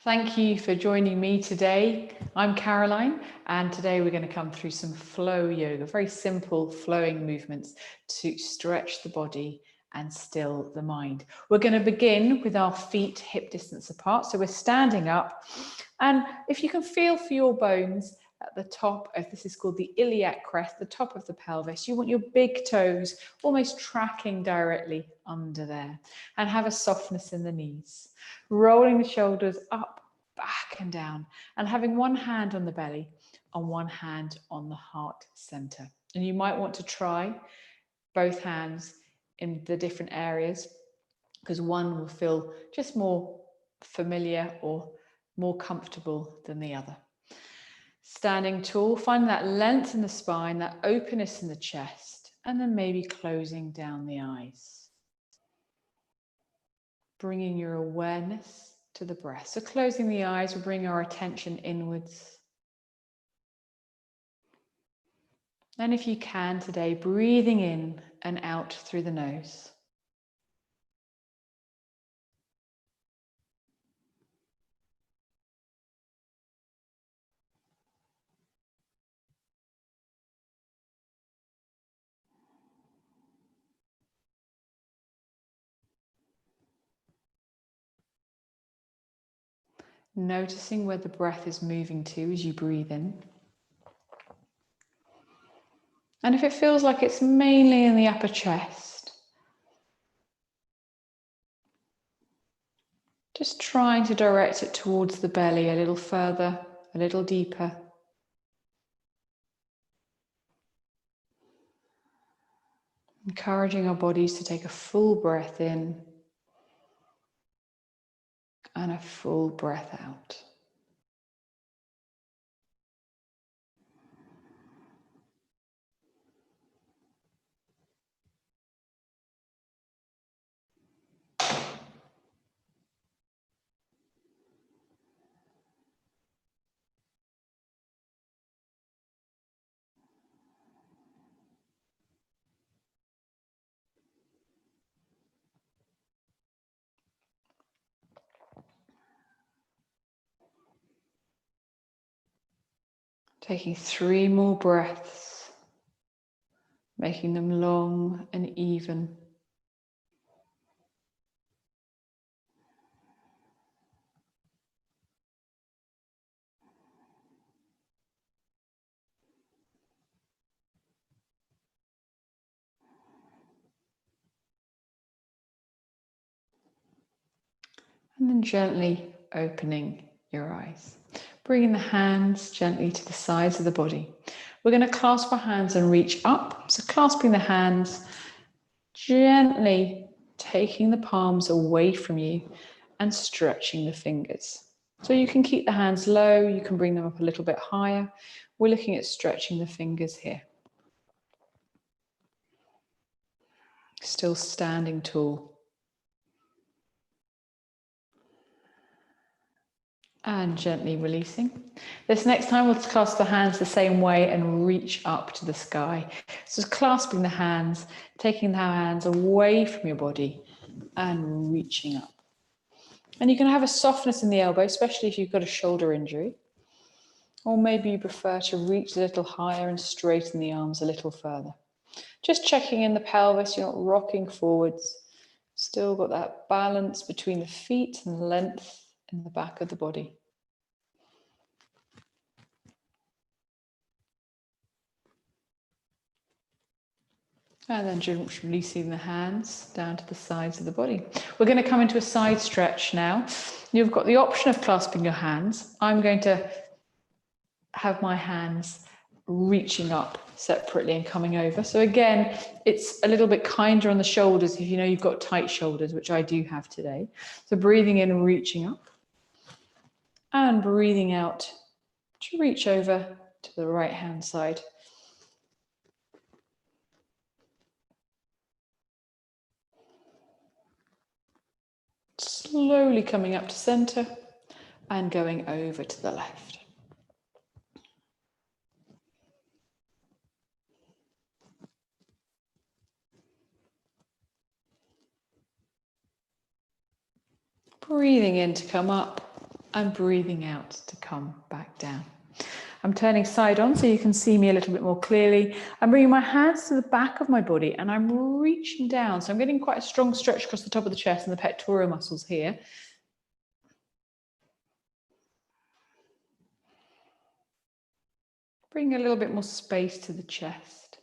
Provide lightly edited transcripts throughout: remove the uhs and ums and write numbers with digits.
Thank you for joining me today. I'm Caroline, and today we're going to come through some flow yoga, very simple flowing movements to stretch the body and still the mind. We're going to begin with our feet hip distance apart. So we're standing up, and if you can feel for your bones at the top of, this is called the iliac crest, the top of the pelvis, you want your big toes almost tracking directly under there, and have a softness in the knees. Rolling the shoulders up, back and down, and having one hand on the belly and one hand on the heart center. And you might want to try both hands in the different areas, because one will feel just more familiar or more comfortable than the other. Standing tall, find that length in the spine, that openness in the chest, and then maybe closing down the eyes. Bringing your awareness to the breath. So closing the eyes will bring our attention inwards. And if you can today, breathing in and out through the nose. Noticing where the breath is moving to as you breathe in. And if it feels like it's mainly in the upper chest, just trying to direct it towards the belly a little further, a little deeper. Encouraging our bodies to take a full breath in and a full breath out. Taking 3 more breaths, making them long and even. And then gently opening your eyes. Bringing the hands gently to the sides of the body. We're going to clasp our hands and reach up. So clasping the hands, gently taking the palms away from you and stretching the fingers. So you can keep the hands low, you can bring them up a little bit higher. We're looking at stretching the fingers here. Still standing tall. And gently releasing. This next time we'll clasp the hands the same way and reach up to the sky. So clasping the hands, taking the hands away from your body and reaching up. And you can have a softness in the elbow, especially if you've got a shoulder injury. Or maybe you prefer to reach a little higher and straighten the arms a little further. Just checking in the pelvis, you're not rocking forwards. Still got that balance between the feet and the length in the back of the body. And then just releasing the hands down to the sides of the body. We're going to come into a side stretch now. You've got the option of clasping your hands. I'm going to have my hands reaching up separately and coming over. So again, it's a little bit kinder on the shoulders if you know you've got tight shoulders, which I do have today. So breathing in and reaching up. And breathing out to reach over to the right hand side. Slowly coming up to center and going over to the left. Breathing in to come up and breathing out to come back down. I'm turning side on so you can see me a little bit more clearly. I'm bringing my hands to the back of my body and I'm reaching down. So I'm getting quite a strong stretch across the top of the chest and the pectoral muscles here. Bring a little bit more space to the chest.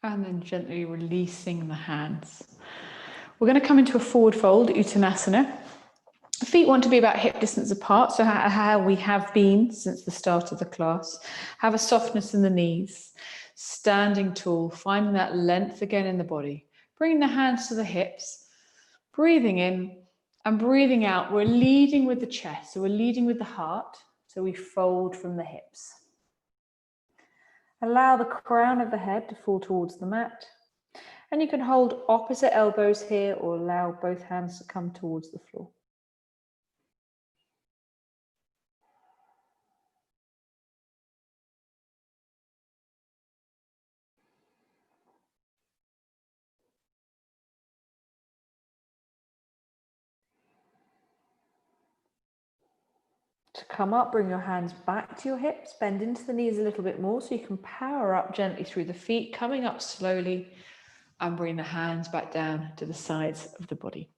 And then gently releasing the hands. We're going to come into a forward fold, Uttanasana. Feet want to be about hip distance apart, so how we have been since the start of the class. Have a softness in the knees, standing tall, finding that length again in the body. Bringing the hands to the hips, breathing in and breathing out. We're leading with the chest, so we're leading with the heart, so we fold from the hips. Allow the crown of the head to fall towards the mat, and you can hold opposite elbows here or allow both hands to come towards the floor. To come up, bring your hands back to your hips, bend into the knees a little bit more so you can power up gently through the feet, coming up slowly and bring the hands back down to the sides of the body.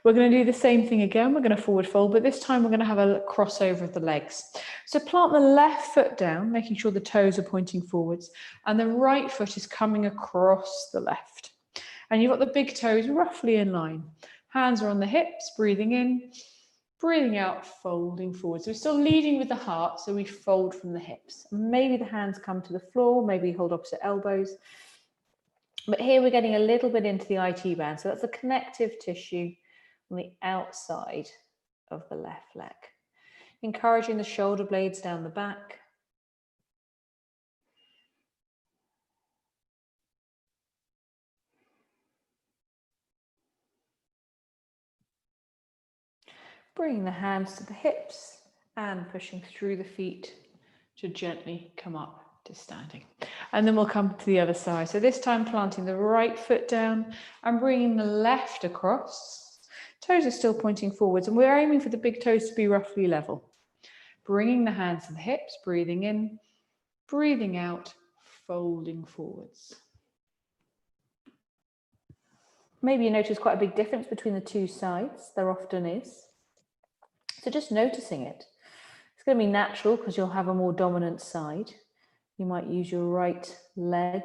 We're going to do the same thing again. We're going to forward fold, but this time we're going to have a crossover of the legs. So plant the left foot down, making sure the toes are pointing forwards, and the right foot is coming across the left. And you've got the big toes roughly in line. Hands are on the hips, breathing in. Breathing out, folding forward. So we're still leading with the heart, so we fold from the hips. Maybe the hands come to the floor, maybe hold opposite elbows. But here we're getting a little bit into the IT band. So that's the connective tissue on the outside of the left leg. Encouraging the shoulder blades down the back. Bringing the hands to the hips and pushing through the feet to gently come up to standing. And then we'll come to the other side. So this time planting the right foot down and bringing the left across. Toes are still pointing forwards and we're aiming for the big toes to be roughly level. Bringing the hands to the hips, breathing in, breathing out, folding forwards. Maybe you notice quite a big difference between the two sides. There often is. So just noticing it. It's going to be natural because you'll have a more dominant side. You might use your right leg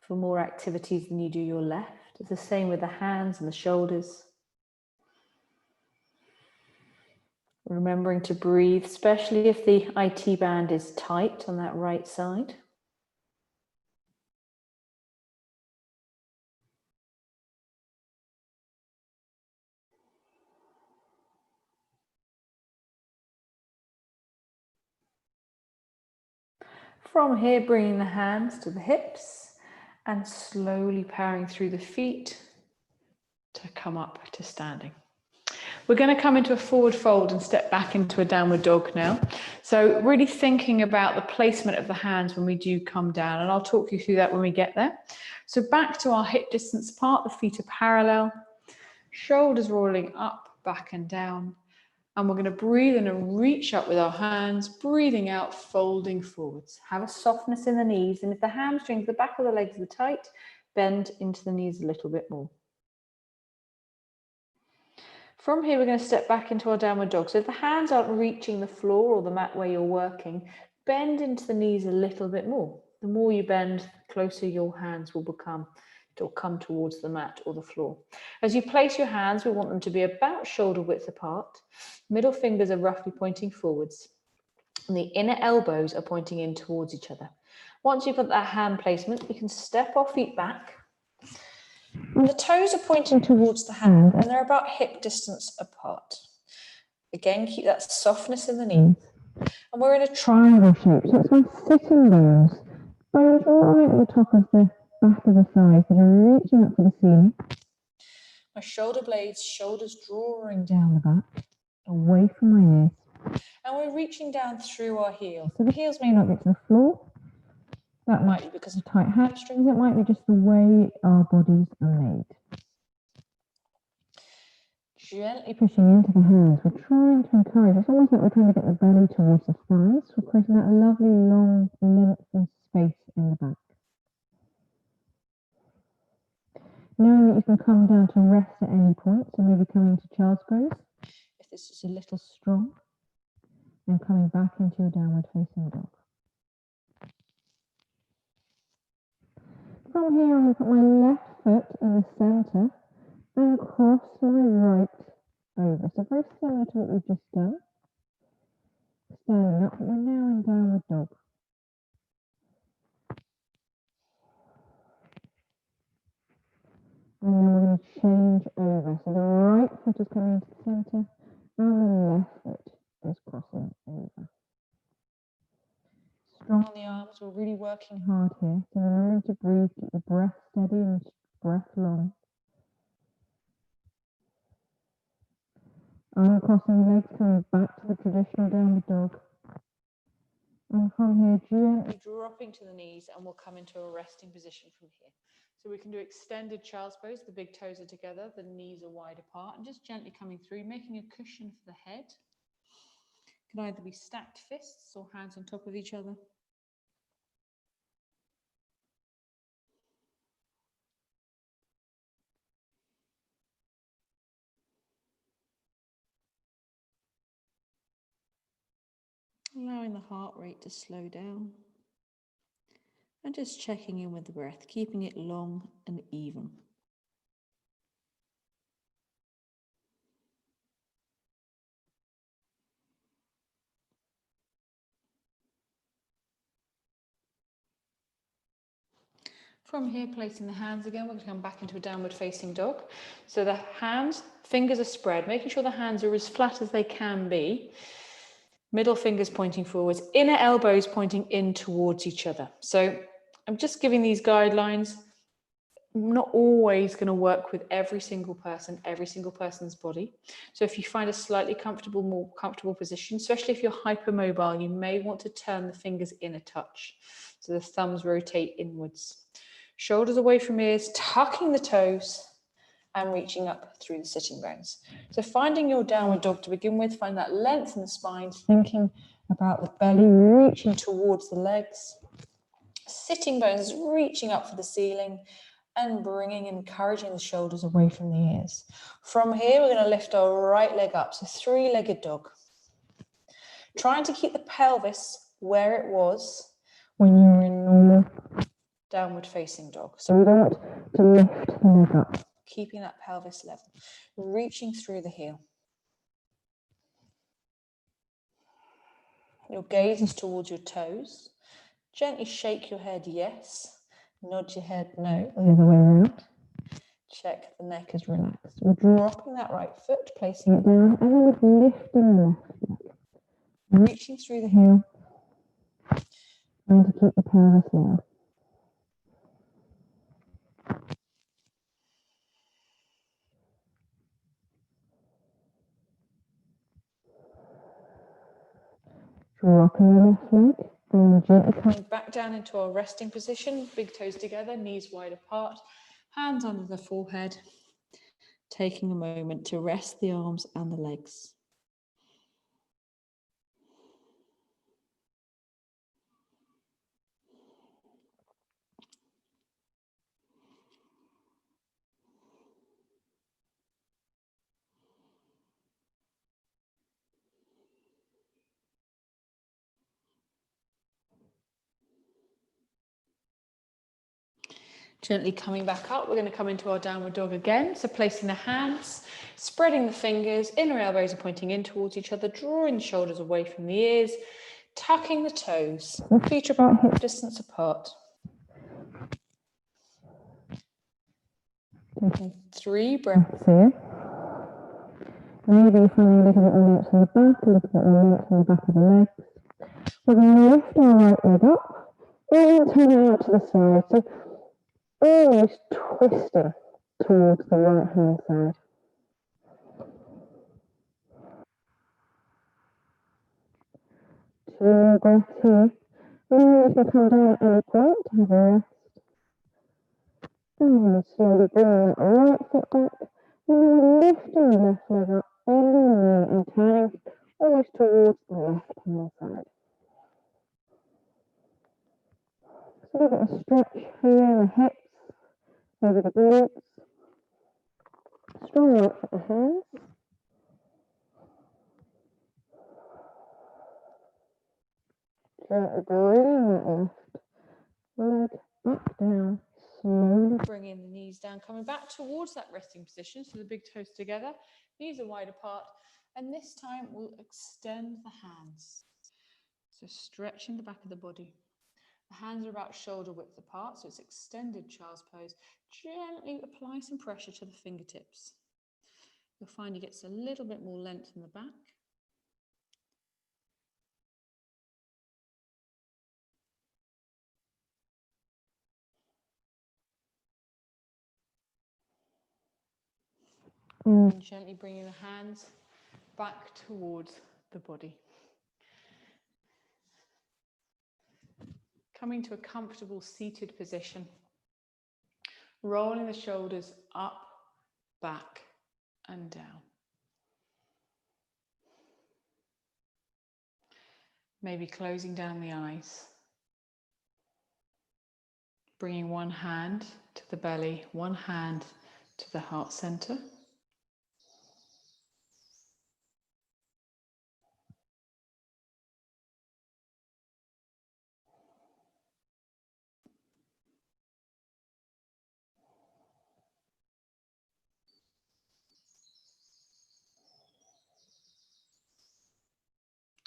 for more activities than you do your left. It's the same with the hands and the shoulders. Remembering to breathe, especially if the IT band is tight on that right side. From here, bringing the hands to the hips and slowly powering through the feet to come up to standing. We're going to come into a forward fold and step back into a downward dog now. So really thinking about the placement of the hands when we do come down, and I'll talk you through that when we get there. So back to our hip distance apart, the feet are parallel, shoulders rolling up, back and down. And we're going to breathe in and reach up with our hands, breathing out, folding forwards. Have a softness in the knees. And if the hamstrings, the back of the legs are tight, bend into the knees a little bit more. From here, we're going to step back into our downward dog. So if the hands aren't reaching the floor or the mat where you're working, bend into the knees a little bit more. The more you bend, the closer your hands will become. Or come towards the mat or the floor. As you place your hands, we want them to be about shoulder width apart. Middle fingers are roughly pointing forwards. And the inner elbows are pointing in towards each other. Once you've got that hand placement, you can step our feet back. And the toes are pointing towards the hand and they're about hip distance apart. Again, keep that softness in the knees. And we're in a triangle shape, so it's my sitting bones. Bones right at the top of the back of the thigh, so I'm reaching up for the ceiling. My shoulder blades, shoulders drawing down the back, away from my ears. And we're reaching down through our heels. So the heels may not get to the floor. That might be because of tight hamstrings. It might be just the way our bodies are made. Gently pushing into the hands. We're trying to encourage, it's almost like we're trying to get the belly towards the thighs. We're creating that lovely long length and space in the back. Knowing that you can come down to rest at any point, so maybe coming to child's pose, if this is a little strong, and coming back into your downward facing dog. From here, I'm going to put my left foot in the centre and cross my right over. So very similar to what we've just done. Standing up, but we're now in downward dog. And then we're going to change over. So the right foot is coming into the centre and the left foot is crossing over. Strong on the arms, we're really working hard here. So remember to breathe, keep the breath steady and breath long. Arm crossing the legs, coming back to the traditional downward dog. And from here, gently dropping to the knees, and we'll come into a resting position from here. So we can do extended child's pose. The big toes are together, the knees are wide apart, and just gently coming through, making a cushion for the head. It can either be stacked fists or hands on top of each other. Allowing the heart rate to slow down. And just checking in with the breath, keeping it long and even. From here, placing the hands again, we're going to come back into a downward facing dog. So the hands, fingers are spread, making sure the hands are as flat as they can be. Middle fingers pointing forwards, inner elbows pointing in towards each other. So I'm just giving these guidelines. I'm not always going to work with every single person's body. So if you find a slightly more comfortable position, especially if you're hypermobile, you may want to turn the fingers in a touch. So the thumbs rotate inwards. Shoulders away from ears, tucking the toes and reaching up through the sitting bones. So finding your downward dog to begin with, find that length in the spine, thinking about the belly reaching towards the legs, sitting bones reaching up for the ceiling, and encouraging the shoulders away from the ears. From here, we're going to lift our right leg up, so three-legged dog. Trying to keep the pelvis where it was when you were in normal downward facing dog. So we don't want to lift the leg up. Keeping that pelvis level, reaching through the heel. Your gaze is towards your toes. Gently shake your head yes, nod your head no, the other way around. Check the neck is relaxed. We're dropping that right foot, placing it down, and then we're lifting the left leg. Reaching through the heel, trying to keep the pelvis low. Dropping the left leg and gently coming back down into our resting position. Big toes together, knees wide apart, hands under the forehead. Taking a moment to rest the arms and the legs. Gently coming back up, we're going to come into our downward dog again. So placing the hands, spreading the fingers, inner elbows are pointing in towards each other, drawing the shoulders away from the ears, tucking the toes, feet are about hip distance apart. Taking 3 breaths here. Maybe feeling a little bit more length in the back, a little bit more length in the back of the legs. We're going to lift our right leg up and turn it out to the side. So almost twisting towards the right hand side. 2 more breaths here. And you can come down at any point to have a rest. And slowly bring that right foot back Lifting the left leg up, bending the knee and turning almost towards the left-hand side. So we've got a stretch here, the hips, over the glutes. Strong work at the hands. Gently bringing that left leg back down, slowly. Bringing the knees down, coming back towards that resting position. So the big toes together, knees are wide apart. And this time we'll extend the hands. So stretching the back of the body. The hands are about shoulder width apart, so it's extended child's pose. Gently apply some pressure to the fingertips. You'll find it gets a little bit more length in the back. And gently bringing the hands back towards the body. Coming to a comfortable seated position. Rolling the shoulders up, back, and down. Maybe closing down the eyes. Bringing one hand to the belly, one hand to the heart center.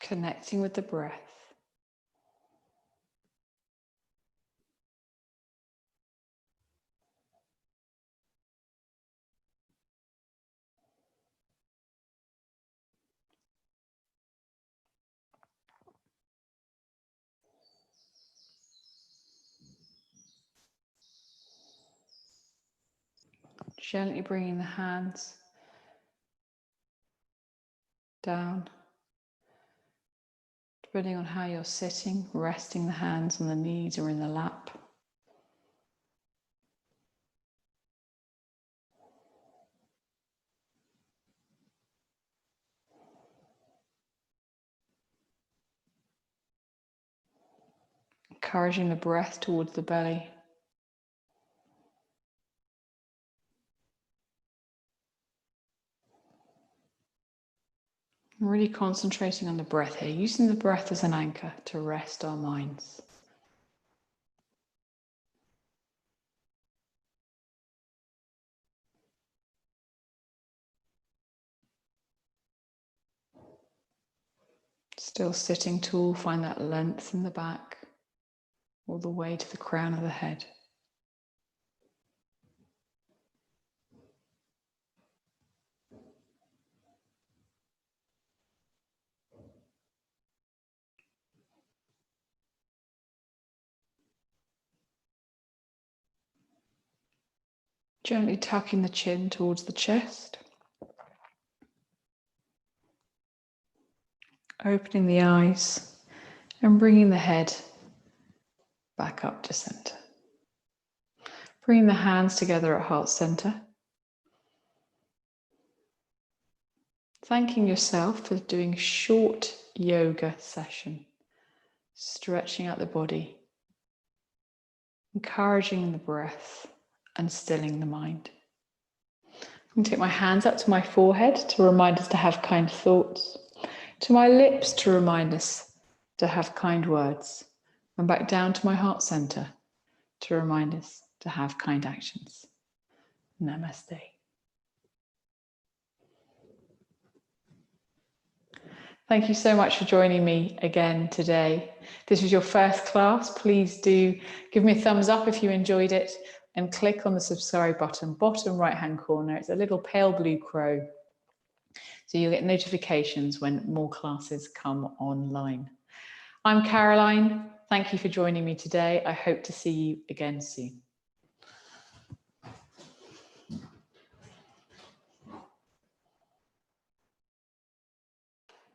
Connecting with the breath. Gently bringing the hands down. Depending on how you're sitting, resting the hands on the knees or in the lap. Encouraging the breath towards the belly. Really concentrating on the breath here, using the breath as an anchor to rest our minds. Still sitting tall, find that length in the back, all the way to the crown of the head. Gently tucking the chin towards the chest. Opening the eyes and bringing the head back up to center. Bringing the hands together at heart center. Thanking yourself for doing a short yoga session. Stretching out the body. Encouraging the breath and stilling the mind. I'm going to take my hands up to my forehead to remind us to have kind thoughts. To my lips to remind us to have kind words. And back down to my heart center to remind us to have kind actions. Namaste. Thank you so much for joining me again today. If this was your first class, please do give me a thumbs up if you enjoyed it and click on the subscribe button, bottom right-hand corner. It's a little pale blue crow. So you'll get notifications when more classes come online. I'm Caroline. Thank you for joining me today. I hope to see you again soon.